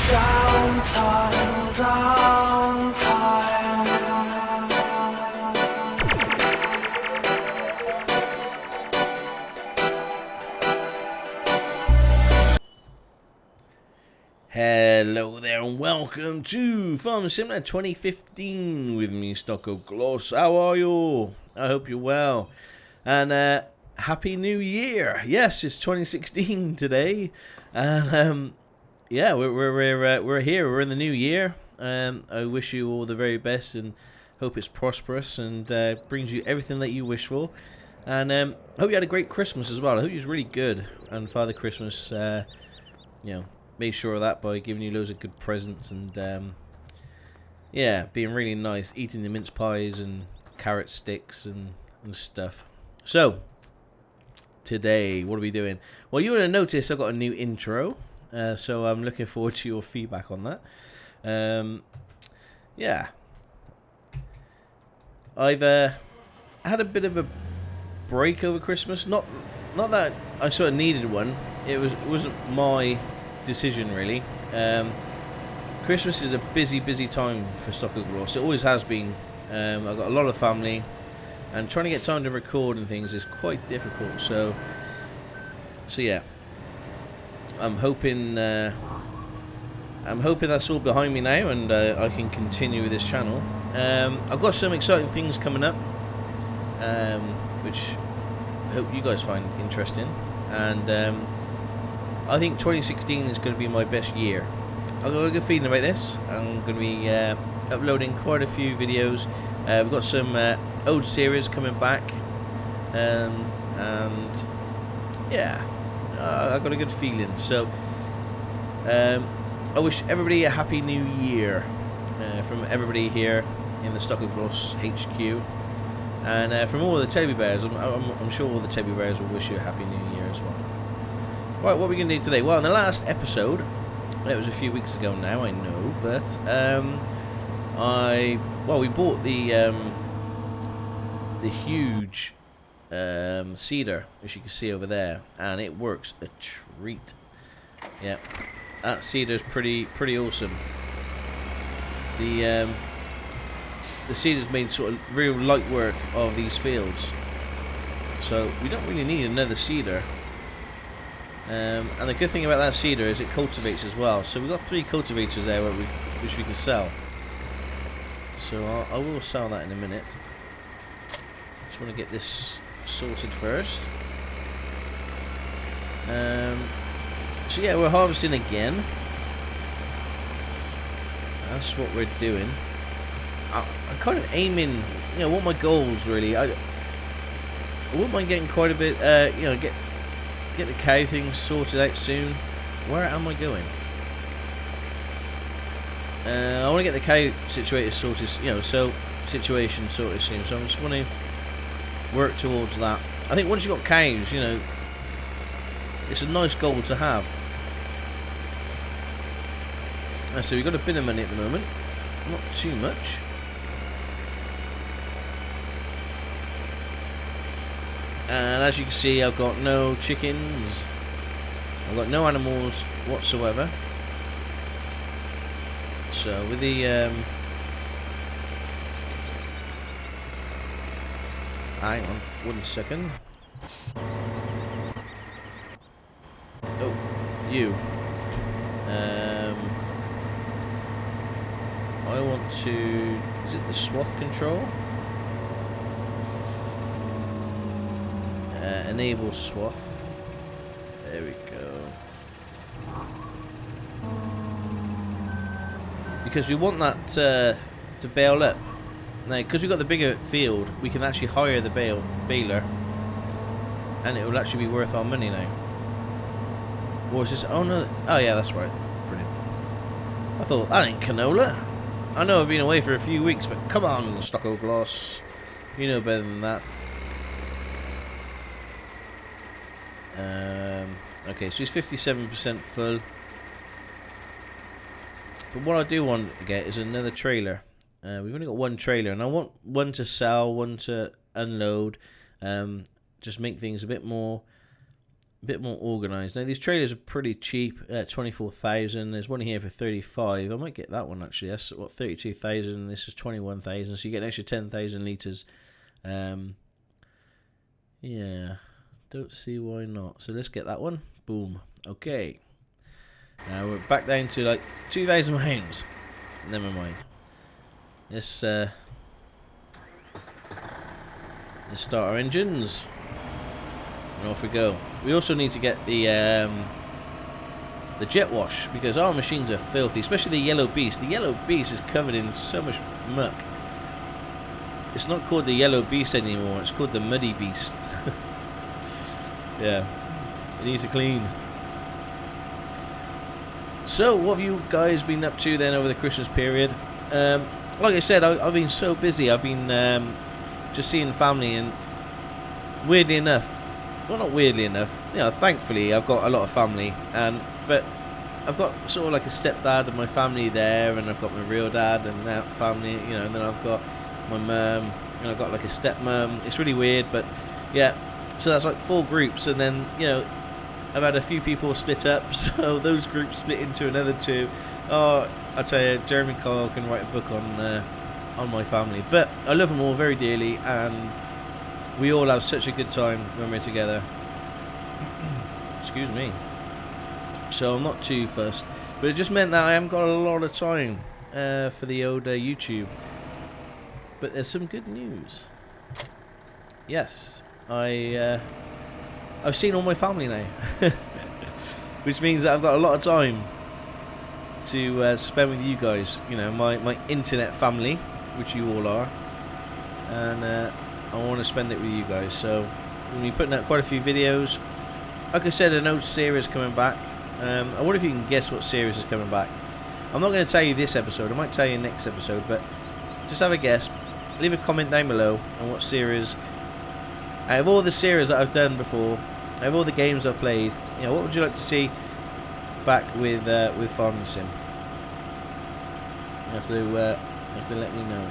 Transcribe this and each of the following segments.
Downtime, downtime. Hello there and welcome to Farm Simulator 2015 with me, Stockoglaws. How are you? I hope you're well. And Happy New Year. Yes, it's 2016 today. And yeah, we're here. We're in the new year. I wish you all the very best and hope it's prosperous and brings you everything that you wish for. And hope you had a great Christmas as well. I hope you was really good. And Father Christmas, made sure of that by giving you loads of good presents and yeah, being really nice, eating the mince pies and carrot sticks and stuff. So today, what are we doing? Well, you're gonna notice I've got a new intro. So I'm looking forward to your feedback on that. Yeah, I've had a bit of a break over Christmas. Not that I sort of needed one. It wasn't my decision really. Christmas is a busy time for Stockoglaws. It always has been. I've got a lot of family, and trying to get time to record and things is quite difficult. So yeah. I'm hoping that's all behind me now, and I can continue with this channel. I've got some exciting things coming up, which I hope you guys find interesting. And I think 2016 is going to be my best year. I've got a good feeling about this. I'm going to be uploading quite a few videos. We've got some old series coming back, and yeah. I've got a good feeling. So I wish everybody a happy new year from everybody here in the Stockoglaws HQ, and from all the teddy bears. I'm sure all the teddy bears will wish you a happy new year as well. Right, what are we going to do today? Well, in the last episode, it was a few weeks ago now, I know, but we bought the huge cedar, as you can see over there, and it works a treat. Yeah, that cedar's pretty awesome. The cedar's made sort of real light work of these fields, so we don't really need another cedar. And the good thing about that cedar is it cultivates as well. So we've got 3 cultivators there which we can sell. So I will sell that in a minute. Just want to get this sorted first. So yeah, we're harvesting again. That's what we're doing. I'm kind of aiming, what my goals really. I wouldn't mind getting quite a bit, get the cow thing sorted out soon. Where am I going? I want to get the cow situation sorted soon. So I just want to work towards that. I think once you've got cows, it's a nice goal to have. So we've got a bit of money at the moment, not too much. And as you can see, I've got no chickens. I've got no animals whatsoever. So with the hang on, 1 second. Oh, you. I want to. Is it the swath control? Enable swath. There we go. Because we want that to bale up. Now, because we've got the bigger field, we can actually hire the baler, and it will actually be worth our money now. Or is this? Oh no! Oh yeah, that's right. Brilliant. I thought that ain't canola. I know I've been away for a few weeks, but come on, Stockoglaws, you know better than that. Okay, so it's 57% full. But what I do want to get is another trailer. We've only got 1 trailer, and I want one to sell, one to unload. Just make things a bit more a bit more organised. Now these trailers are pretty cheap at 24,000. There's one here for 35. I might get that one actually. That's what 32,000. This is 21,000. So you get an extra 10,000 litres. Yeah, don't see why not. So let's get that one. Boom. Okay. Now we're back down to like 2,000 pounds. Never mind. Let's start our engines. And off we go. We also need to get the jet wash because our machines are filthy, especially the Yellow Beast. The Yellow Beast is covered in so much muck. It's not called the Yellow Beast anymore. It's called the Muddy Beast. Yeah, it needs to clean. So, what have you guys been up to then over the Christmas period? Like I said, I've been so busy. I've been just seeing family, and weirdly enough, well, not weirdly enough, you know, thankfully I've got a lot of family, but I've got sort of like a stepdad and my family there, and I've got my real dad and that family, you know, and then I've got my mum, and I've got like a stepmum. It's really weird, but yeah. So that's like 4 groups, and then, you know, I've had a few people split up, so those groups split into another 2. Oh, I tell you, Jeremy Kyle can write a book on my family, but I love them all very dearly, and we all have such a good time when we're together. Excuse me. So I'm not too fussed, but it just meant that I haven't got a lot of time for the old YouTube. But there's some good news. Yes. I've seen all my family now, which means that I've got a lot of time to spend with you guys. You know, my internet family, which you all are, and I want to spend it with you guys. So I'm going to be putting out quite a few videos. Like I said, an old series coming back. I wonder if you can guess what series is coming back. I'm not going to tell you this episode. I might tell you next episode, but just have a guess. Leave a comment down below on what series. Out of all the series that I've done before, out of all the games I've played, you know, what would you like to see back with Farming Sim? You have to let me know.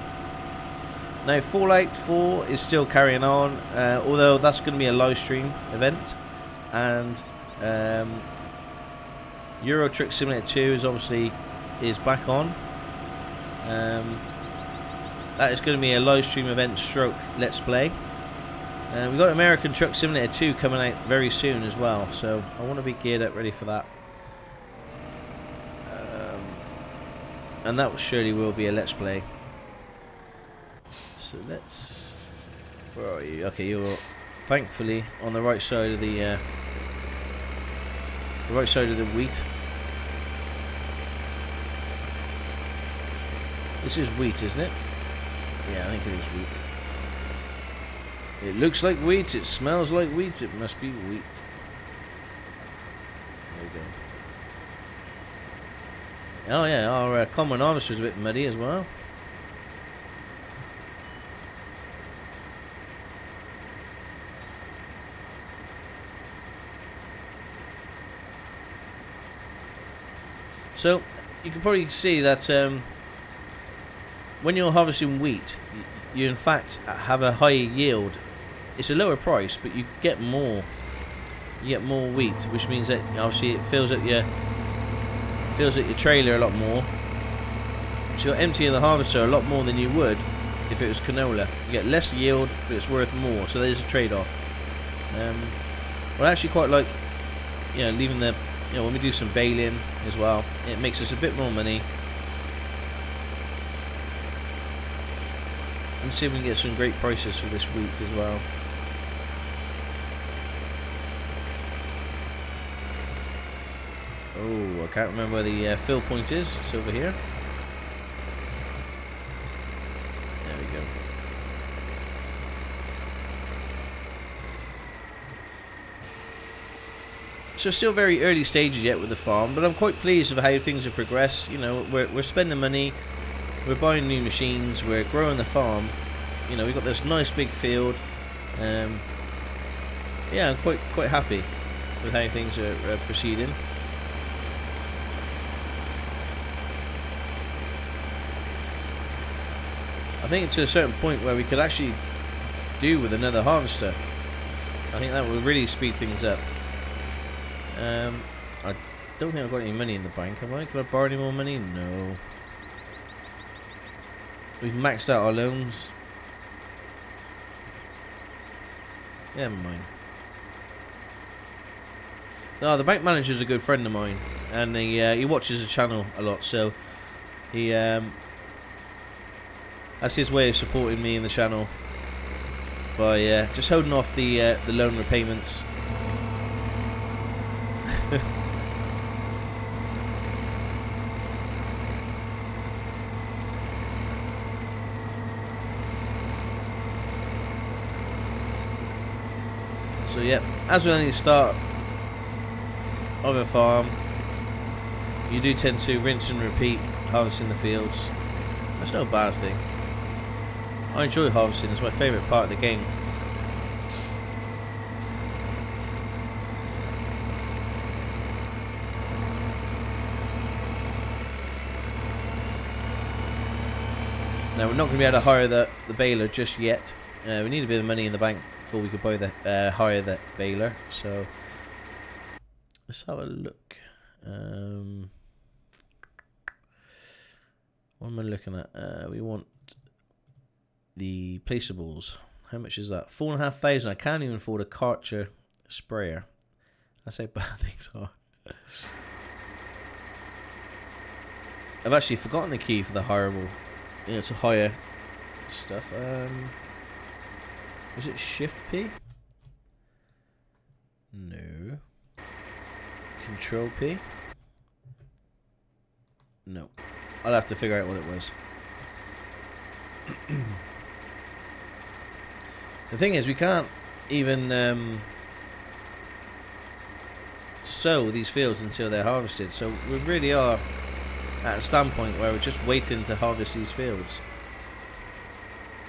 Now, Fallout 4 is still carrying on, although that's going to be a live stream event, and Euro Truck Simulator 2 is back on. That is going to be a live stream event stroke let's play. We've got American Truck Simulator 2 coming out very soon as well, so I want to be geared up ready for that. And that surely will be a let's play. So let's... Where are you? Okay, you're thankfully on the right side of the wheat. This is wheat, isn't it? Yeah, I think it is wheat. It looks like wheat, it smells like wheat, it must be wheat. There we go. Oh yeah, our common harvester is a bit muddy as well. So, you can probably see that when you're harvesting wheat, you in fact have a higher yield. It's a lower price, but you get more. You get more wheat, which means that obviously it fills up your trailer a lot more. So you're emptying the harvester a lot more than you would if it was canola. You get less yield, but it's worth more. So there's a trade-off. Well, I actually quite like, you know, leaving the, you know, when we do some baling as well, it makes us a bit more money. And see if we can get some great prices for this wheat as well. Oh, I can't remember where the fill point is. It's over here. There we go. So still very early stages yet with the farm, but I'm quite pleased with how things have progressed. You know, we're spending money, we're buying new machines, we're growing the farm. You know, we've got this nice big field. Yeah, I'm quite happy with how things are proceeding. I think to a certain point where we could actually do with another harvester. I think that will really speed things up. I don't think I've got any money in the bank, have I? Can I borrow any more money? No. We've maxed out our loans. Yeah, never mind. No, the bank manager's a good friend of mine, and he watches the channel a lot, so he that's his way of supporting me in the channel by just holding off the loan repayments. So yeah, as with any start of a farm, you do tend to rinse and repeat harvesting the fields. That's no bad thing. I enjoy harvesting, it's my favourite part of the game. Now we're not going to be able to hire the baler just yet. We need a bit of money in the bank before we could buy the hire the baler. So let's have a look. What am I looking at? We want the placeables. How much is that? 4,500. I can't even afford a Karcher sprayer. That's how bad things are. I've actually forgotten the key for the hireable. You know, to hire stuff. Was it Shift P? No. Control P? No. I'll have to figure out what it was. The thing is, we can't even sow these fields until they're harvested. So we really are at a standpoint where we're just waiting to harvest these fields.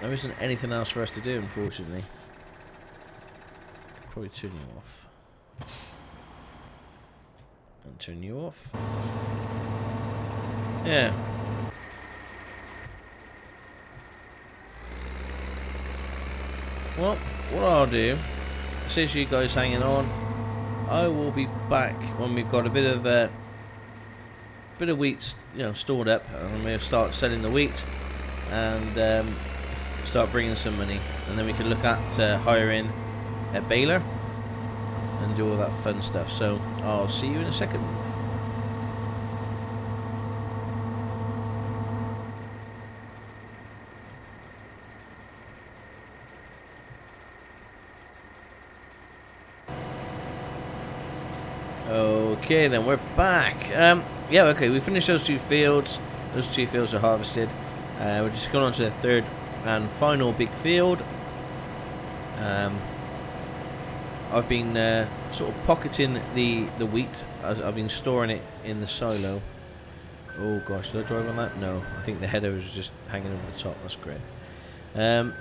There isn't anything else for us to do, unfortunately. Probably turn you off. And turn you off. Yeah. Well, what I'll do, since you guys hanging on, I will be back when we've got a bit of wheat, stored up, and we'll start selling the wheat and start bringing some money, and then we can look at hiring a baler and do all that fun stuff. So I'll see you in a second. Okay, then we're back. Yeah, okay, we finished those two fields. Those two fields are harvested. We're just going on to the third and final big field. I've been sort of pocketing the wheat. I've been storing it in the silo. Oh gosh, did I drive on that? No, I think the header was just hanging over the top. That's great. Oh,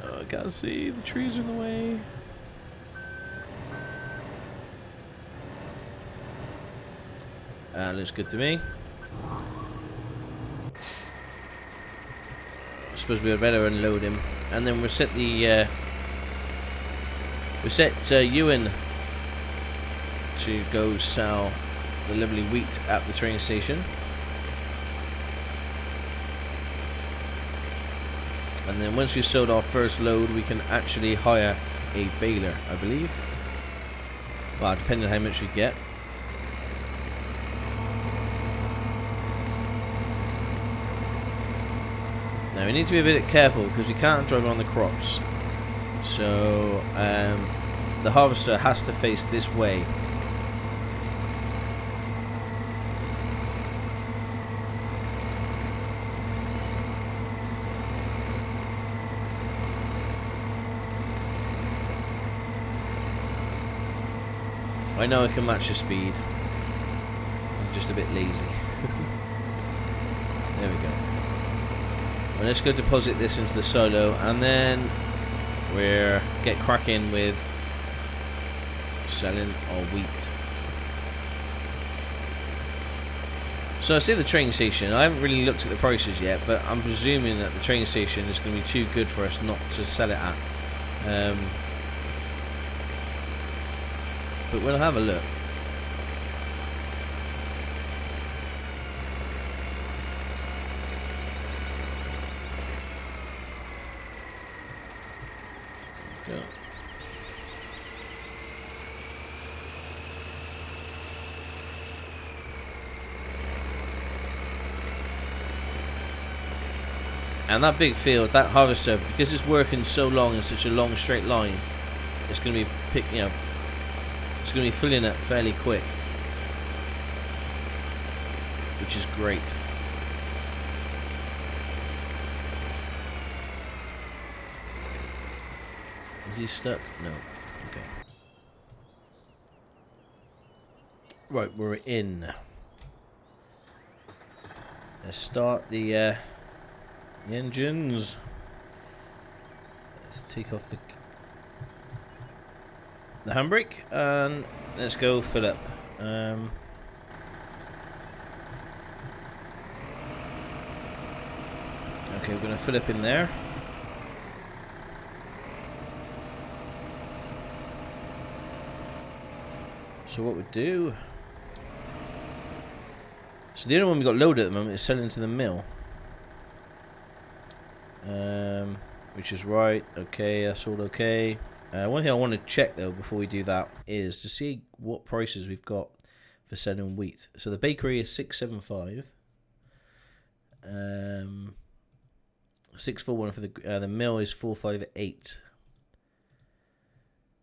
I can't see, the trees are in the way. Looks good to me. I suppose we had better unload him, and then we'll set the Ewan to go sell the lovely wheat at the train station, and then once we've sold our first load, we can actually hire a baler, I believe. Well, depending on how much we get. Now we need to be a bit careful because we can't drive on the crops, so the harvester has to face this way. I know I can match the speed. I'm just a bit lazy. There we go. Well, let's go deposit this into the silo, and then we'll get cracking with selling our wheat. So I see the train station. I haven't really looked at the prices yet, but I'm presuming that the train station is going to be too good for us not to sell it at. but we'll have a look. Go. And that big field, that harvester, because it's working so long in such a long straight line, it's going to be it's going to be filling up fairly quick, which is great. Is he stuck? No. Okay. Right, we're in. Let's start the engines. Let's take off the handbrake and let's go fill up. Okay, we're going to fill up in there. So what we do? So the only one we got loaded at the moment is selling to the mill. Which is right. Okay, that's all okay. One thing I want to check though before we do that is to see what prices we've got for selling wheat. So the bakery is 675. 641 for the mill is 458.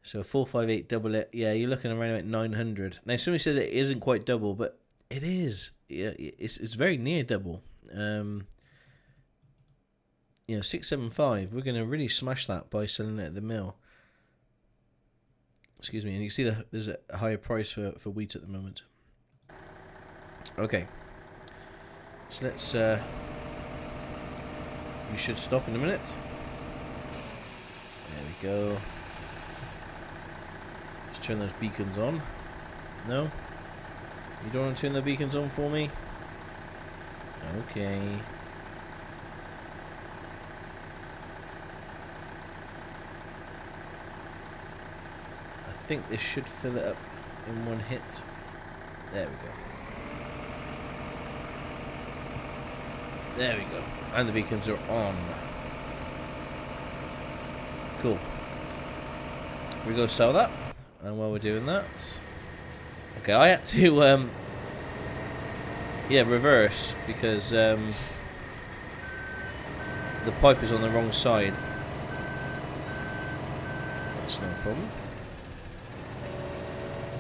So 458 double it. Yeah, you're looking around about 900. Now somebody said it isn't quite double, but it is. Yeah, it's very near double. 675. We're going to really smash that by selling it at the mill. Excuse me. And you can see there's a higher price for wheat at the moment. Okay. So let's... you should stop in a minute. There we go. Let's turn those beacons on. No? You don't want to turn the beacons on for me? Okay. I think this should fill it up in one hit. There we go. There we go. And the beacons are on. Cool. We go sell that. And while we're doing that... Okay, I had to... reverse. Because the pipe is on the wrong side. That's no problem.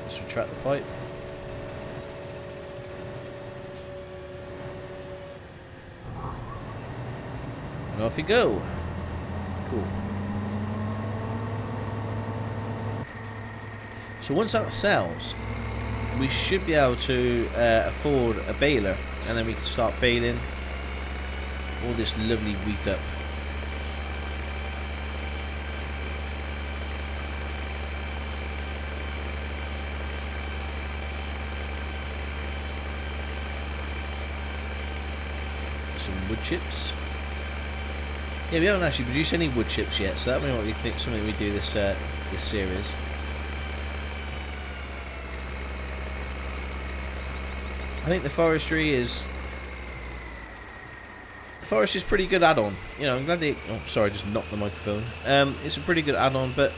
Let's retract the pipe. And off you go. Cool. So once that sells, we should be able to afford a baler, and then we can start baling all this lovely wheat up. Some wood chips. Yeah, we haven't actually produced any wood chips yet, so that may not be something we do this this series. I think the forestry is pretty good add-on. You know, I'm glad they. Oh, sorry, I just knocked the microphone. It's a pretty good add-on, but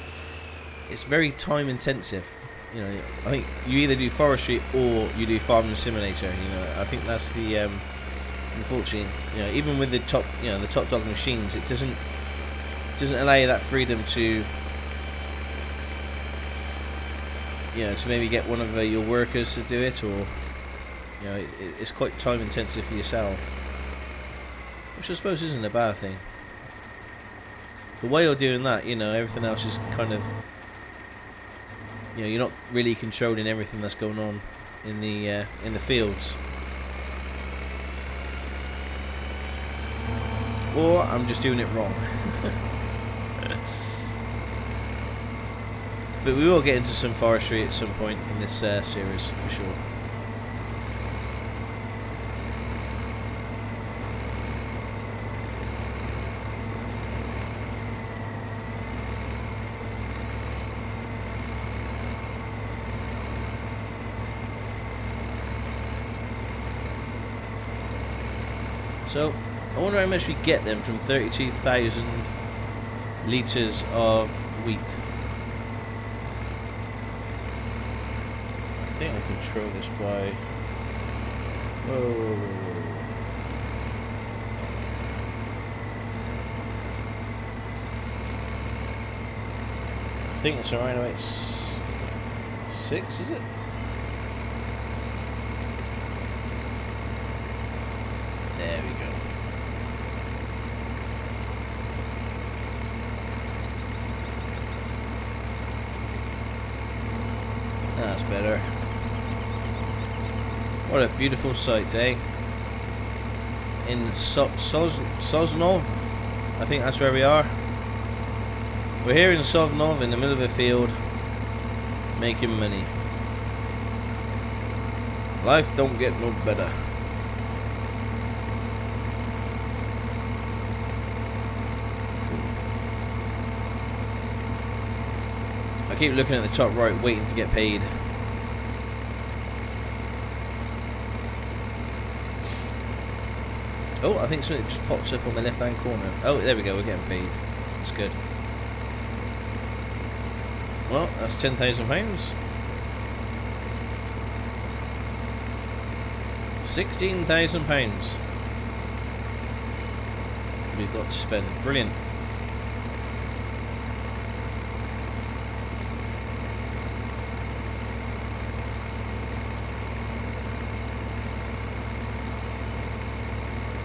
it's very time intensive. You know, I think you either do forestry or you do farming simulator. You know, I think that's the unfortunately, you know, even with the top dog machines, it doesn't allow you that freedom to, you know, to maybe get one of your workers to do it, or, you know, it's quite time intensive for yourself, which I suppose isn't a bad thing. But while you're doing that, you know, everything else is kind of, you know, you're not really controlling everything that's going on in the fields. Or I'm just doing it wrong. But we will get into some forestry at some point in this series, for sure. So, I wonder how much we get then from 32,000 litres of wheat. I think I'll control this by... Whoa. I think it's around about 6, is it? There we go. That's better. What a beautiful sight, eh? In Sosnovka. I think that's where we are. We're here in Sosnovka in the middle of a field, making money. Life don't get no better. I keep looking at the top right, waiting to get paid. Oh, I think something just pops up on the left-hand corner. Oh, there we go. We're getting paid. That's good. Well, that's £10,000. £16,000 we've got to spend. Brilliant.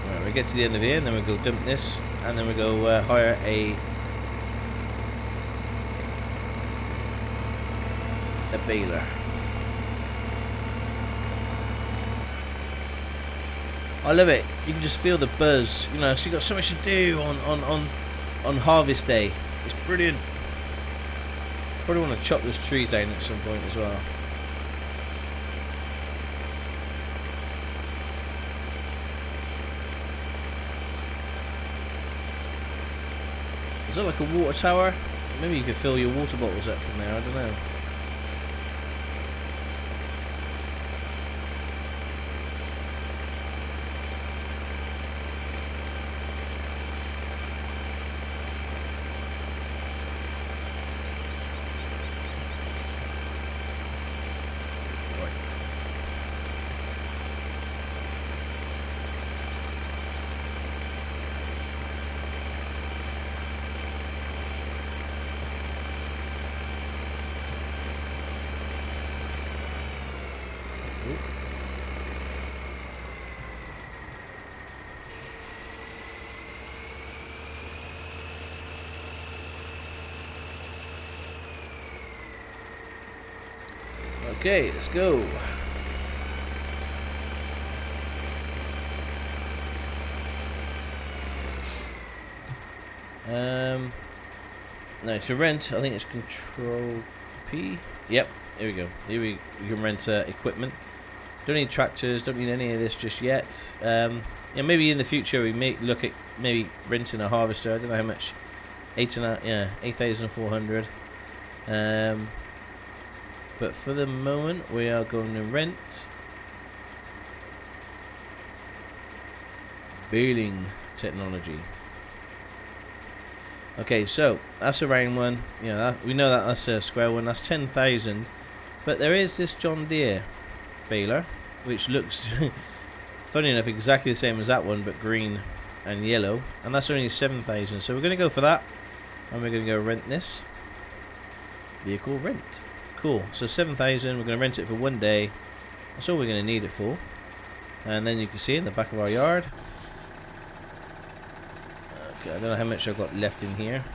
Right, we get to the end of here, and then we go dump this, and then we go hire a baler. I love it. You can just feel the buzz, you know. So you got so much to do on harvest day. It's brilliant. Probably want to chop those trees down at some point as well. Is that like a water tower? Maybe you could fill your water bottles up from there. I don't know. Okay, let's go. No, to rent, I think it's Control P. Yep, here we go. Here we can rent equipment. Don't need tractors. Don't need any of this just yet. Yeah, maybe in the future we may look at maybe renting a harvester. I don't know how much. 8,400. But for the moment, we are going to rent Baling technology. Okay, so that's a round one. You know, we know that that's a square one. That's 10,000. But there is this John Deere baler, which looks, funny enough, exactly the same as that one, but green and yellow. And that's only 7,000. So we're going to go for that, and we're going to go rent this vehicle rent. Cool. So 7,000. We're going to rent it for 1 day. That's all we're going to need it for. And then you can see in the back of our yard. Okay, I don't know how much I've got left in here.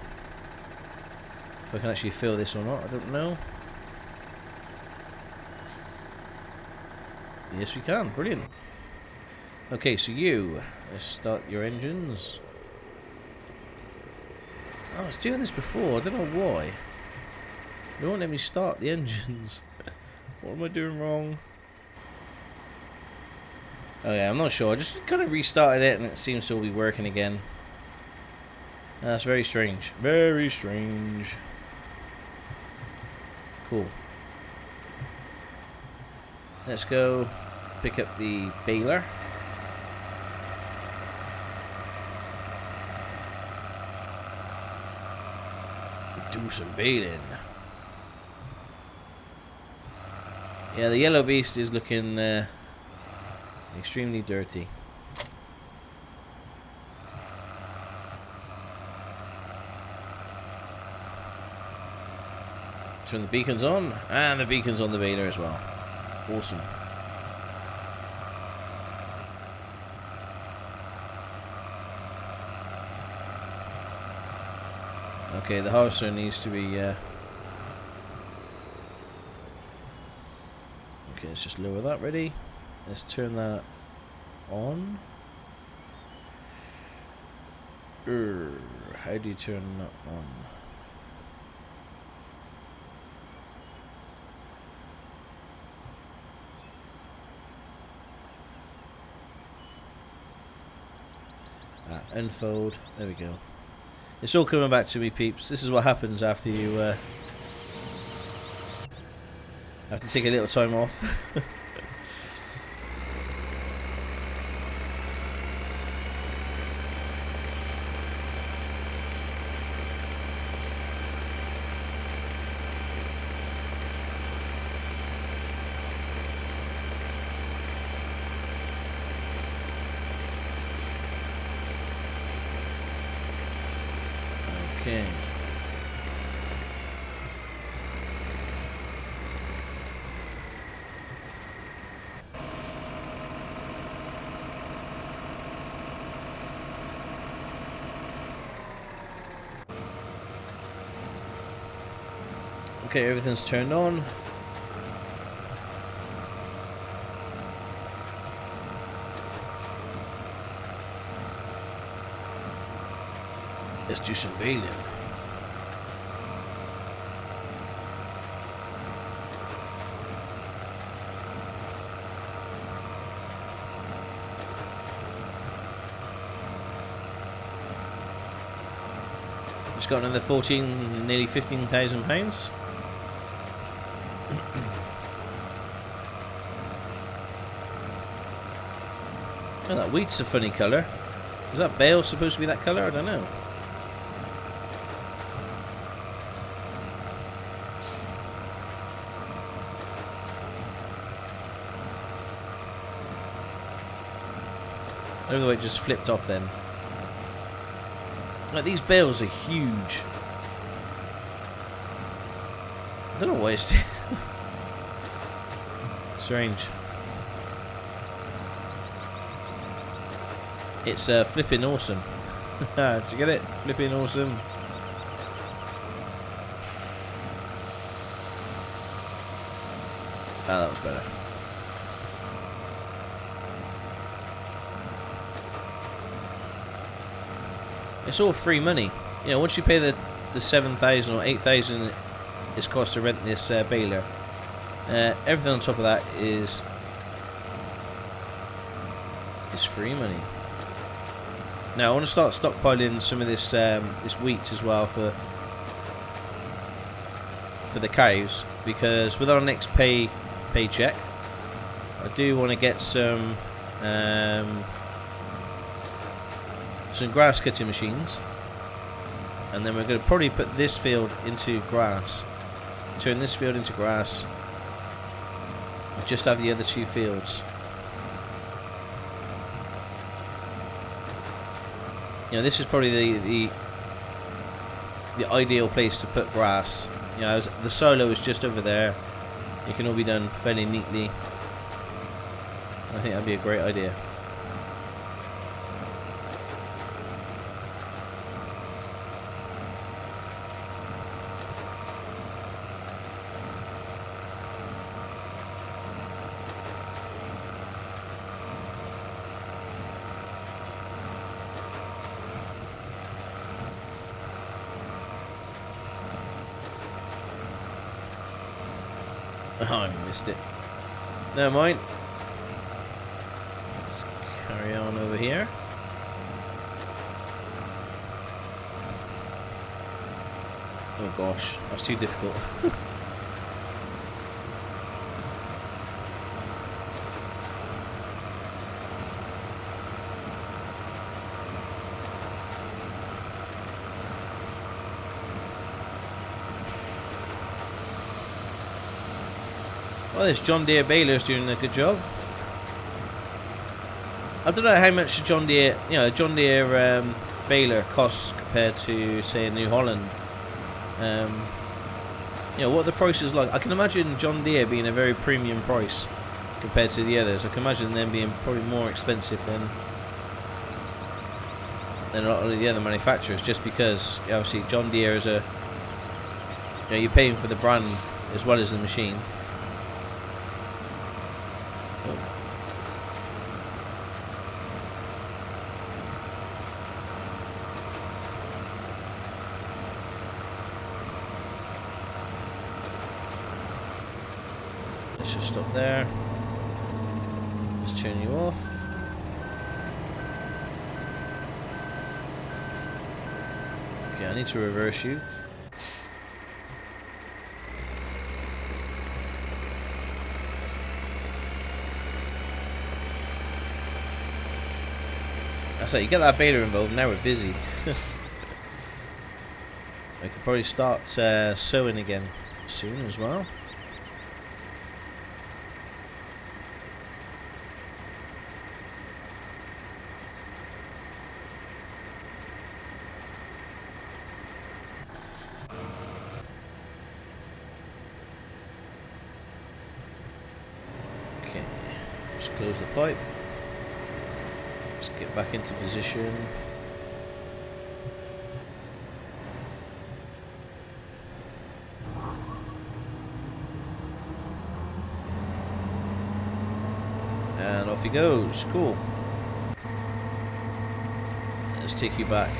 If I can actually fill this or not, I don't know. Yes, we can. Brilliant. Okay, so let's start your engines. Oh, I was doing this before. I don't know why. They won't let me start the engines. What am I doing wrong? Okay, I'm not sure. I just kind of restarted it and it seems to all be working again. That's very strange. Very strange. Cool. Let's go pick up the baler. do some baling. Yeah, the yellow beast is looking extremely dirty. Turn the beacons on, and the beacons on the baler as well. Awesome. Okay, the harvester needs to be... Okay, let's just lower that, ready. Let's turn that on. How do you turn that on? Unfold. There we go. It's all coming back to me, peeps. This is what happens after you have to take a little time off. Okay. Okay, everything's turned on. Let's do some baling. Just got another 14, nearly 15,000 pounds. Oh, that wheat's a funny colour. Is that bale supposed to be that colour? I don't know. I don't know, it just flipped off then. Like, these bales are huge. I don't know why it's strange. It's flipping awesome. Did you get it? Flipping awesome. Ah, that was better. It's all free money. You know, once you pay the 7,000 or 8,000 it's cost to rent this baler, everything on top of that is free money. Now I want to start stockpiling some of this this wheat as well for the cows, because with our next paycheck, I do want to get some grass cutting machines, and then we're going to probably put this field into grass, turn this field into grass, and just have the other two fields. You know, this is probably the ideal place to put grass. You know, the silo is just over there. It can all be done fairly neatly. I think that'd be a great idea. Oh, I missed it. Never mind. Let's carry on over here. Oh gosh, that's too difficult. Well, this John Deere baler's doing a good job. I don't know how much a John Deere, baler costs compared to, say, a New Holland. What the price is like. I can imagine John Deere being a very premium price compared to the others. I can imagine them being probably more expensive than a lot of the other manufacturers, just because obviously John Deere is you're paying for the brand as well as the machine. Let's just stop there. Let's turn you off. Okay, I need to reverse you. I say, you get that baler involved, now we're busy. I could probably start sowing again soon as well. Okay, just close the pipe. Let's get back into position. And off he goes. Cool. Let's take you back.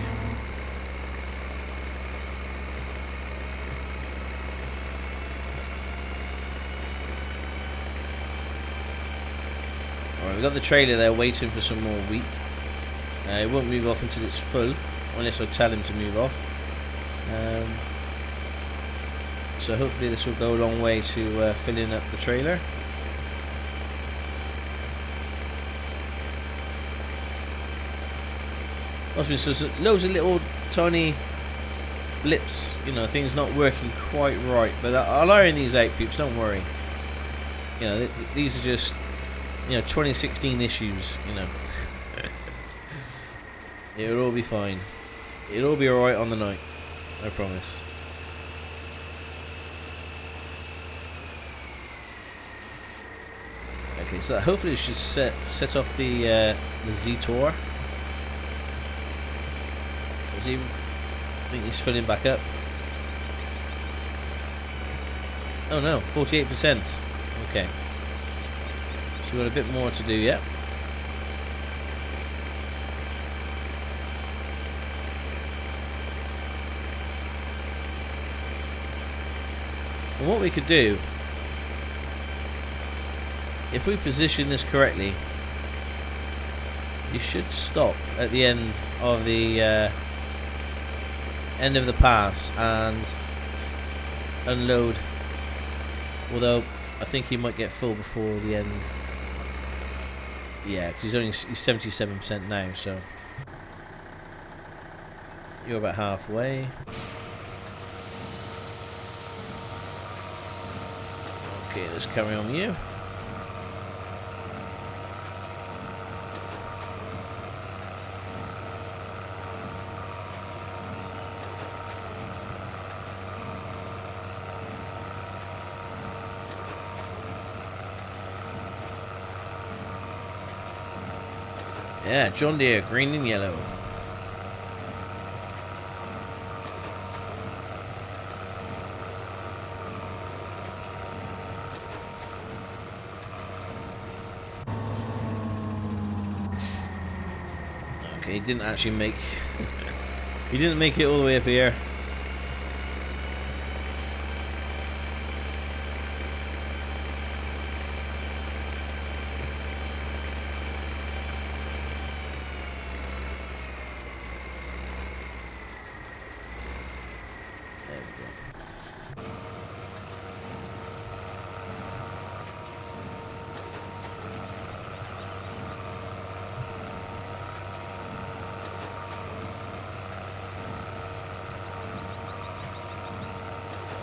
Alright, we've got the trailer there waiting for some more wheat. It won't move off until it's full, unless I tell him to move off. So hopefully this will go a long way to filling up the trailer. So there's loads of little tiny blips, things not working quite right, but I'll iron these out, peeps, don't worry. These are just 2016 issues. It'll all be fine. It'll all be alright on the night, I promise. Okay, so hopefully it should set off the Z-Tor. I think he's filling back up. Oh no, 48%. Okay. So we've got a bit more to do yet. And what we could do, if we position this correctly, you should stop at the end of the pass and unload, although I think he might get full before the end. Yeah, because he's 77% now, so you're about halfway. Okay, let's carry on with you. Yeah, John Deere, green and yellow. Okay, he didn't actually make he didn't make it all the way up here.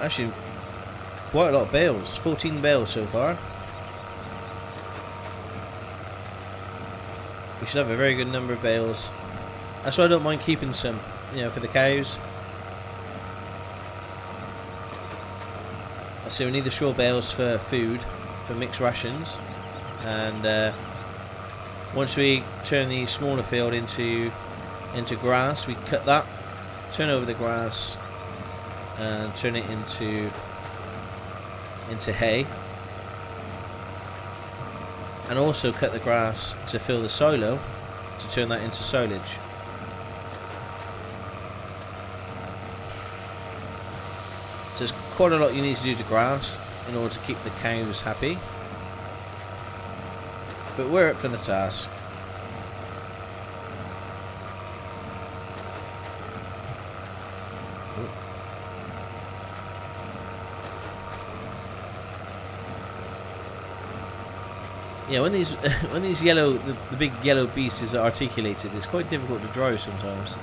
Actually, quite a lot of bales. 14 bales so far. we should have a very good number of bales. That's why I don't mind keeping some, you know, for the cows. So we need the straw bales for food, for mixed rations, and once we turn the smaller field into grass, we cut that, turn over the grass, and turn it into hay, and also cut the grass to fill the silo to turn that into silage. So there's quite a lot you need to do to grass in order to keep the cows happy, but we're up for the task. Yeah, when these yellow, the big yellow beast is articulated, it's quite difficult to drive sometimes.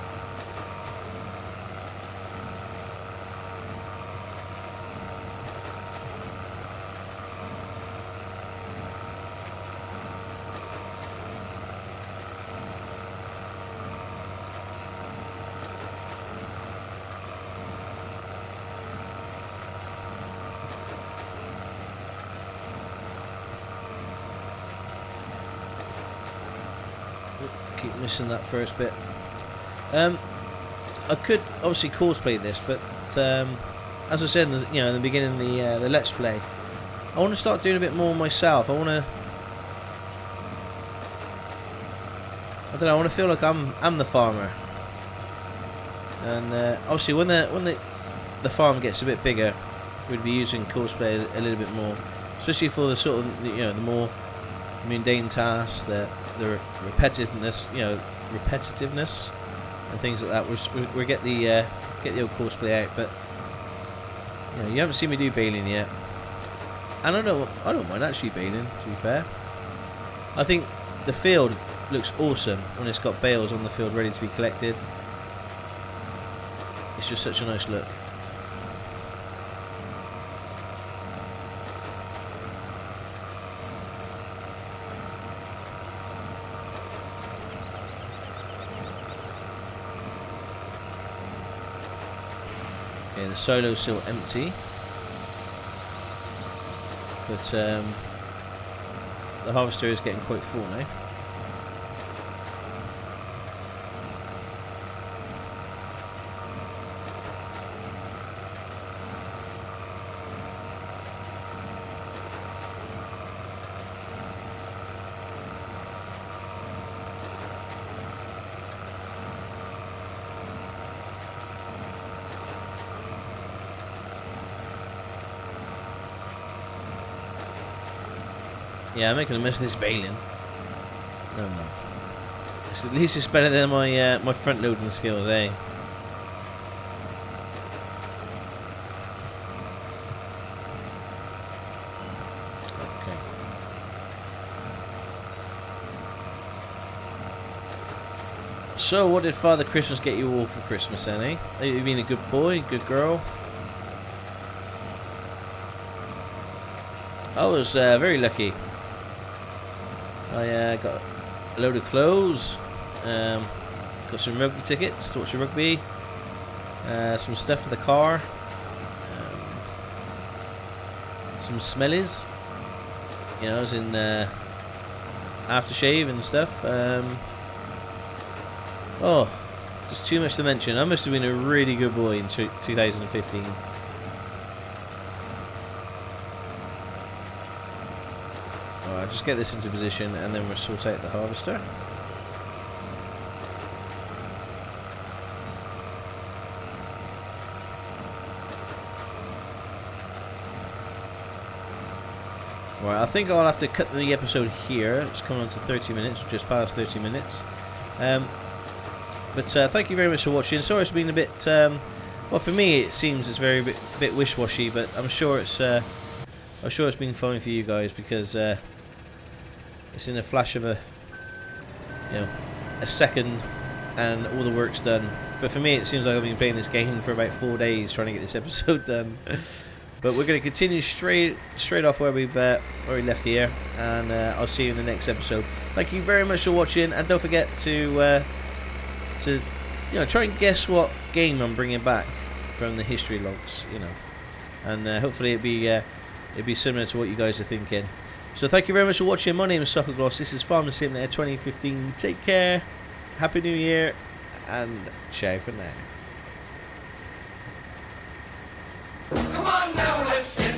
Keep missing that first bit. I could obviously cosplay this, but as I said, in the beginning of the Let's Play, I want to start doing a bit more myself. I want to feel like I'm the farmer, and obviously when the farm gets a bit bigger, we'd be using cosplay a little bit more, especially for the sort of the more mundane tasks, the repetitiveness, and things like that. We get the old cosplay out, but you haven't seen me do baling yet, and I don't mind actually baling. To be fair, I think the field looks awesome when it's got bales on the field ready to be collected. It's just such a nice look. Okay, the silo's still empty, but the harvester is getting quite full now. Yeah, I'm making a mess of this baling. No, no. At least it's better than my my front loading skills, eh? Okay. So, what did Father Christmas get you all for Christmas, then, eh? Have you been a good boy, good girl? I was very lucky. I got a load of clothes, got some rugby tickets to watch the rugby, some stuff for the car, some smellies, as in aftershave and stuff. Oh, just too much to mention. I must have been a really good boy in 2015. Alright, just get this into position and then we'll sort out the harvester. Right, I think I'll have to cut the episode here. It's coming on to 30 minutes, just past 30 minutes. But thank you very much for watching. Sorry it's been a bit, well, for me it seems it's very bit wish-washy, but I'm sure it's been fun for you guys, because it's in a flash of a second and all the work's done. But for me it seems like I've been playing this game for about 4 days trying to get this episode done. But we're going to continue straight off where we left here, and I'll see you in the next episode. Thank you very much for watching, and don't forget to try and guess what game I'm bringing back from the history logs, and hopefully it'd be similar to what you guys are thinking. So thank you very much for watching. My name is Stockoglaws. This is Farming Simulator 2015. Take care, Happy New Year, and ciao for now. Come on now, let's get